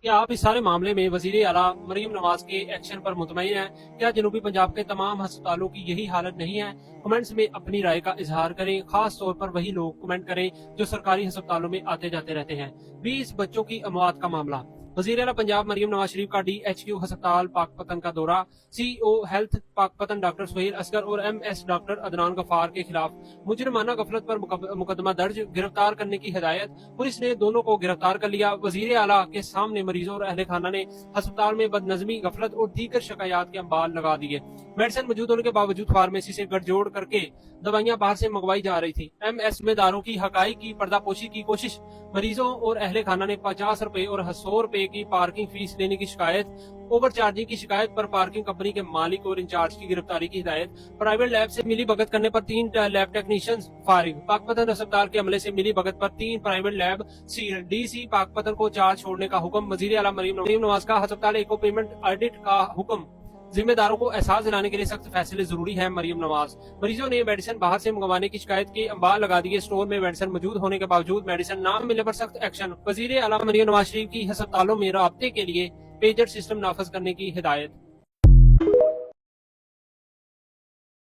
क्या आप इस सारे मामले में वजीर आला मरीम नवाज के एक्शन पर मुतमईन हैं? क्या जनूबी पंजाब के तमाम अस्पतालों की यही हालत नहीं है? कमेंट्स में अपनी राय का इजहार करें, खास तौर पर वही लोग कमेंट करें जो सरकारी अस्पतालों में आते जाते रहते हैं। 20 बच्चों की अमवात का मामला। वजीर आला पंजाब मरीम नवाज शरीफ का DHQ अस्पताल पाकपतन का दौरा। CEO health Pakpattan doctor Suhail Asghar और MS डॉक्टर अदनान गफार के खिलाफ मुजरिमाना गफलत पर मुकदमा दर्ज, गिरफ्तार करने की हिदायत। पुलिस ने दोनों को गिरफ्तार कर लिया। वजीर आला के सामने मरीजों और अहले खाना ने अस्पताल में बदनजमी, गफलत और दीगर शिकायत के अंबाल लगा दिए। मेडिसिन मौजूद होने के बावजूद फार्मेसी से गठजोड़ करके दवाइयां बाहर से मंगवाई जा रही थी। MS जिम्मेदारों की हकाई की पर्दापोशी की कोशिश। मरीजों और अहले खाना ने 50 रुपए और 100 रुपए की पार्किंग फीस लेने की शिकायत। ओवर चार्जिंग की शिकायत पर पार्किंग कंपनी के मालिक और इंचार्ज की गिरफ्तारी की हिदायत। प्राइवेट लैब से मिली भगत करने पर 3 लैब टेक्नीशियन फारिग। पाकपतन अस्पताल के अमले से मिली भगत पर 3 private lab seal. DC Pakpattan को चार्ज छोड़ने का हुक्म। वजीर आला मरीम नवाज का अस्पताल इको पेमेंट ऑडिट का हुक्म। जिम्मेदारों को एहसास दिलाने के लिए सख्त फैसले जरूरी है। मरीम नवाज। मरीजों ने मेडिसिन बाहर से मंगवाने की शिकायत के अंबाल लगा दिए। स्टोर में मेडिसिन मौजूद होने के बावजूद मेडिसिन ना मिलने पर सख्त एक्शन। वजीर आला मरीम नवाज शरीफ की अस्पतालों में राब्ते के लिए पेजर सिस्टम नाफज करने की हिदायत।